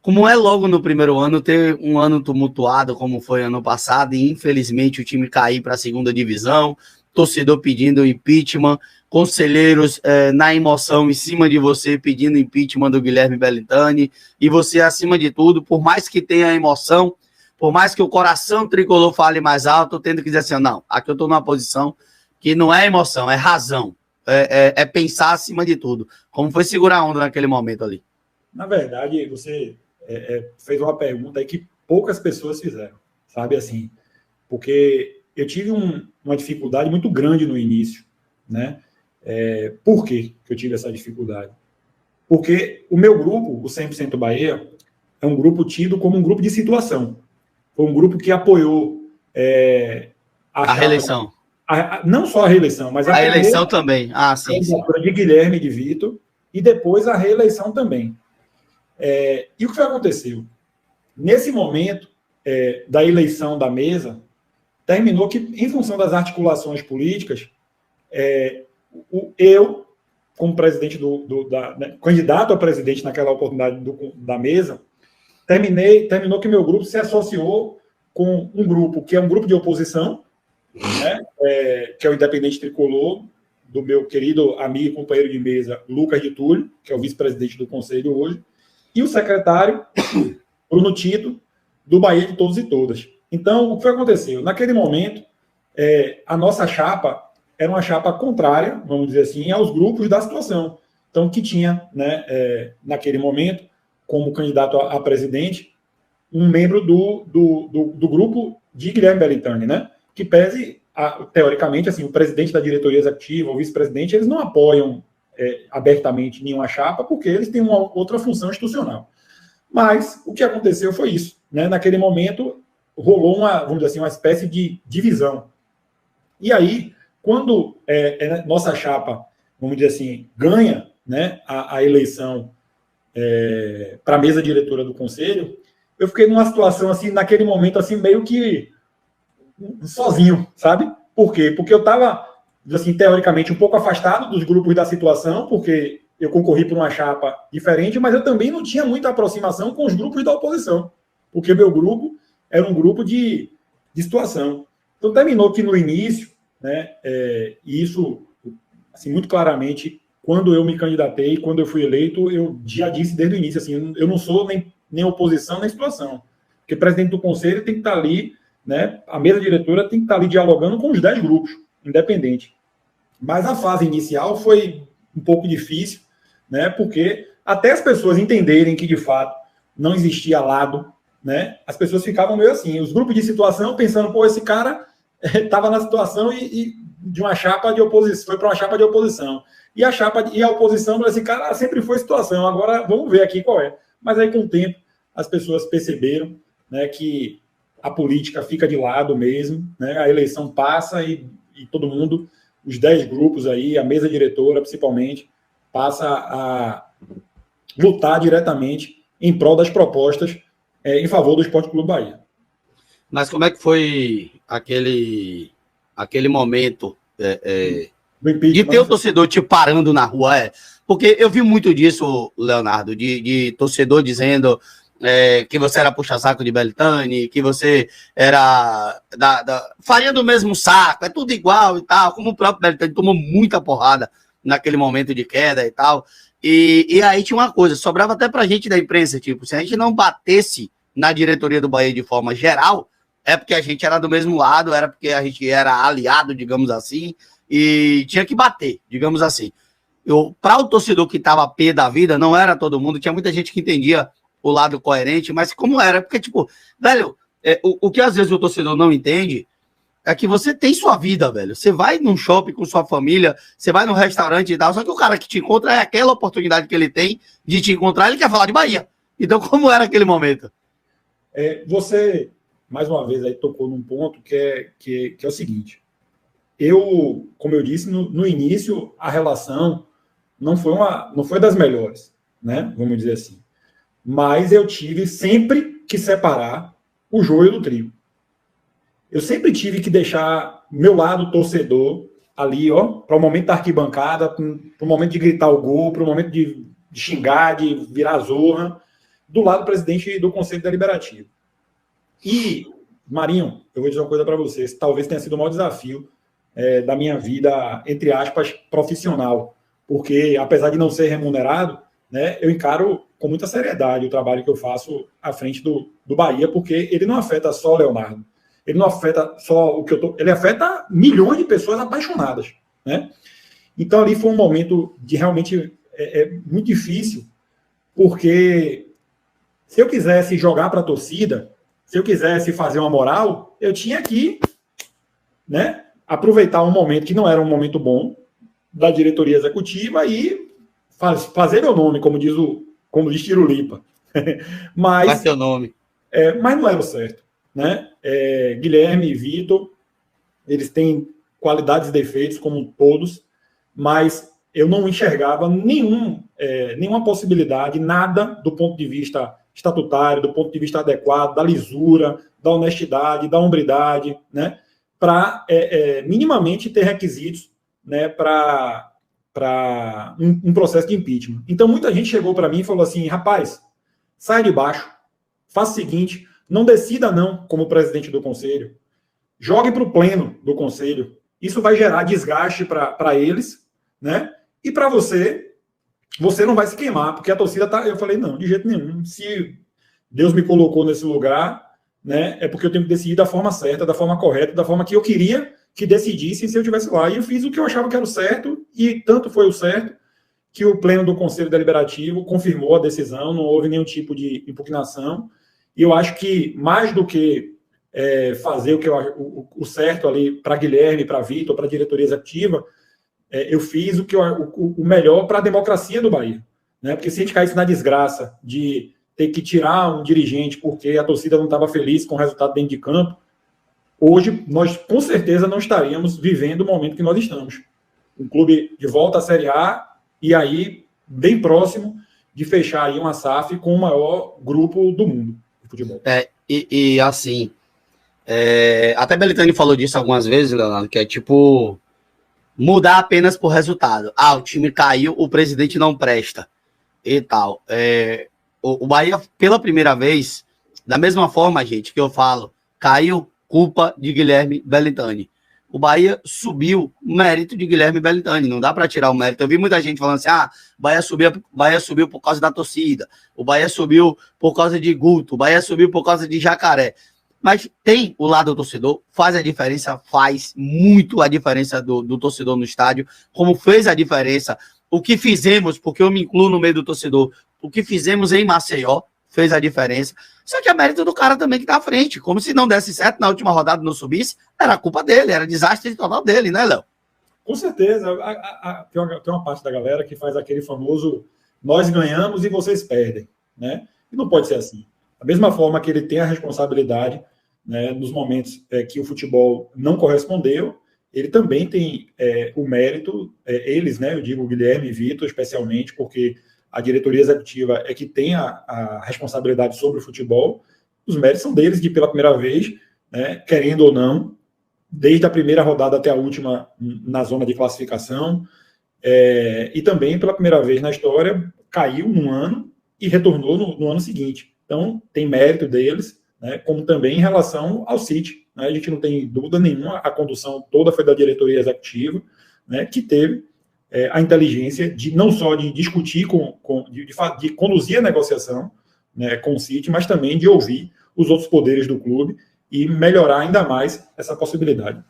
como é logo no primeiro ano, ter um ano tumultuado como foi ano passado e infelizmente o time cair para a segunda divisão, torcedor pedindo impeachment, conselheiros na emoção em cima de você pedindo impeachment do Guilherme Belintani, e você acima de tudo, por mais que tenha emoção, por mais que o coração tricolor fale mais alto, tendo que dizer assim, não, aqui eu estou numa posição que não é emoção, é razão, é pensar acima de tudo. Como foi segurar a onda naquele momento ali? Na verdade, você fez uma pergunta aí que poucas pessoas fizeram, sabe, assim, porque eu tive uma dificuldade muito grande no início, né? Por que eu tive essa dificuldade? Porque o meu grupo, o 100% Bahia, é um grupo tido como um grupo de situação. Foi um grupo que apoiou a reeleição. Não só a reeleição, mas a eleição também. Sim. De Guilherme e de Vitor, e depois a reeleição também. E o que aconteceu? Nesse momento da eleição da mesa, terminou que, em função das articulações políticas, eu, como presidente candidato a presidente naquela oportunidade da mesa, terminou que meu grupo se associou com um grupo que é um grupo de oposição, né, que é o Independente Tricolor, do meu querido amigo e companheiro de mesa, Lucas de Túlio, que é o vice-presidente do conselho hoje, e o secretário, Bruno Tito, do Bahia de Todos e Todas. Então, o que aconteceu? Naquele momento, a nossa chapa era uma chapa contrária, vamos dizer assim, aos grupos da situação. Então, que tinha, né, naquele momento, como candidato a presidente, um membro do grupo de Guilherme Belintani, né? Que pese, teoricamente, assim, o presidente da diretoria executiva, o vice-presidente, eles não apoiam abertamente nenhuma chapa, porque eles têm uma outra função institucional. Mas o que aconteceu foi isso, né? Naquele momento, rolou vamos dizer assim, uma espécie de divisão. E aí, quando nossa chapa, vamos dizer assim, ganha, né, a eleição para a mesa diretora do conselho, eu fiquei numa situação assim, naquele momento, assim, meio que sozinho, sabe? Por quê? Porque eu estava, assim, teoricamente, um pouco afastado dos grupos da situação, porque eu concorri por uma chapa diferente, mas eu também não tinha muita aproximação com os grupos da oposição, porque meu grupo era um grupo de situação. Então, terminou que no início, né, e isso, assim, muito claramente, quando eu me candidatei, quando eu fui eleito, eu já disse desde o início, assim, eu não sou nem oposição, nem situação. Porque o presidente do conselho tem que estar ali, né, a mesa diretora tem que estar ali dialogando com os 10 grupos, independente. Mas a fase inicial foi um pouco difícil, né, porque até as pessoas entenderem que, de fato, não existia lado, né, as pessoas ficavam meio assim, os grupos de situação pensando, pô, esse cara estava na situação e de uma chapa de oposição, foi para uma chapa de oposição. E a oposição, esse cara sempre foi situação, agora vamos ver aqui qual é. Mas aí, com o tempo, as pessoas perceberam, né, que a política fica de lado mesmo, né, a eleição passa e todo mundo, os 10 grupos aí, a mesa diretora principalmente, passa a lutar diretamente em prol das propostas em favor do Esporte Clube Bahia. Mas como é que foi aquele momento de ter o torcedor te parando na rua? Porque eu vi muito disso, Leonardo, de torcedor dizendo que você era puxa-saco de Belintani, que você era farinha do mesmo saco, é tudo igual e tal, como o próprio Belintani tomou muita porrada naquele momento de queda e tal. E aí tinha uma coisa, sobrava até pra gente da imprensa, tipo, se a gente não batesse na diretoria do Bahia de forma geral, é porque a gente era do mesmo lado, era porque a gente era aliado, digamos assim, e tinha que bater, digamos assim. Para o torcedor que estava pé da vida, não era todo mundo, tinha muita gente que entendia o lado coerente, mas como era? Porque, tipo, velho, o que às vezes o torcedor não entende é que você tem sua vida, velho. Você vai num shopping com sua família, você vai num restaurante e tal, só que o cara que te encontra é aquela oportunidade que ele tem de te encontrar, ele quer falar de Bahia. Então, como era aquele momento? Você, mais uma vez, aí tocou num ponto que é o seguinte. Eu, como eu disse, no início, a relação não foi das melhores, né? Vamos dizer assim. Mas eu tive sempre que separar o joio do trigo. Eu sempre tive que deixar meu lado torcedor ali, ó, para o momento da arquibancada, para o momento de gritar o gol, para o momento de xingar, de virar zorra, do lado do presidente do Conselho Deliberativo. E, Marinho, eu vou dizer uma coisa para vocês, talvez tenha sido o maior desafio da minha vida, entre aspas, profissional, porque, apesar de não ser remunerado, né, eu encaro com muita seriedade o trabalho que eu faço à frente do Bahia, porque ele não afeta só o Leonardo, ele não afeta só o que eu tô, ele afeta milhões de pessoas apaixonadas, né? Então, ali foi um momento de realmente muito difícil, porque se eu quisesse jogar para a torcida, se eu quisesse fazer uma moral, eu tinha que, né, aproveitar um momento que não era um momento bom da diretoria executiva e fazer meu nome, como diz Tirulipa. Mas, faz seu nome. Mas não era o certo, né? Guilherme e Vitor, eles têm qualidades e defeitos, como todos, mas eu não enxergava nenhuma possibilidade, nada do ponto de vista estatutário, do ponto de vista adequado, da lisura, da honestidade, da hombridade, né, para minimamente ter requisitos, né, para um processo de impeachment. Então, muita gente chegou para mim e falou assim, rapaz, sai de baixo, faça o seguinte, não decida não como presidente do conselho, jogue para o pleno do conselho, isso vai gerar desgaste para eles, né, e para você não vai se queimar, porque a torcida tá... Eu falei, não, de jeito nenhum. Se Deus me colocou nesse lugar, né, é porque eu tenho que decidir da forma certa, da forma correta, da forma que eu queria que decidissem se eu estivesse lá. E eu fiz o que eu achava que era o certo, e tanto foi o certo que o pleno do Conselho Deliberativo confirmou a decisão, não houve nenhum tipo de impugnação. E eu acho que, mais do que fazer o certo ali para Guilherme, para Vitor, para a diretoria executiva, eu fiz o melhor para a democracia do Bahia, né? Porque se a gente caísse na desgraça de ter que tirar um dirigente porque a torcida não estava feliz com o resultado dentro de campo, hoje nós com certeza não estaríamos vivendo o momento que nós estamos. Um clube de volta à Série A e aí bem próximo de fechar aí uma SAF com o maior grupo do mundo de futebol. E assim, até Belitani falou disso algumas vezes, Leonardo, que é tipo... mudar apenas por resultado. O time caiu, o presidente não presta e tal. O Bahia, pela primeira vez, da mesma forma, gente, que eu falo, caiu, culpa de Guilherme Belitani. O Bahia subiu, mérito de Guilherme Belitani, não dá para tirar o mérito. Eu vi muita gente falando assim, o Bahia subiu por causa da torcida, o Bahia subiu por causa de Guto, o Bahia subiu por causa de Jacaré. Mas tem o lado do torcedor, faz a diferença, faz muito a diferença do torcedor no estádio, como fez a diferença, o que fizemos, porque eu me incluo no meio do torcedor, o que fizemos em Maceió fez a diferença, só que é mérito do cara também que tá à frente, como se não desse certo na última rodada, não subisse, era culpa dele, era desastre total dele, né, Léo? Com certeza, tem uma parte da galera que faz aquele famoso nós ganhamos e vocês perdem, né? E não pode ser assim. Da mesma forma que ele tem a responsabilidade, né, nos momentos que o futebol não correspondeu, ele também tem o mérito, eles, né, eu digo Guilherme e Vitor especialmente, porque a diretoria executiva é que tem a responsabilidade sobre o futebol, os méritos são deles de pela primeira vez, né, querendo ou não, desde a primeira rodada até a última na zona de classificação, e também pela primeira vez na história caiu num ano e retornou no ano seguinte. Então, tem mérito deles, né, como também em relação ao City. Né, a gente não tem dúvida nenhuma, a condução toda foi da diretoria executiva, né, que teve a inteligência de não só de discutir, de conduzir a negociação, né, com o City, mas também de ouvir os outros poderes do clube e melhorar ainda mais essa possibilidade.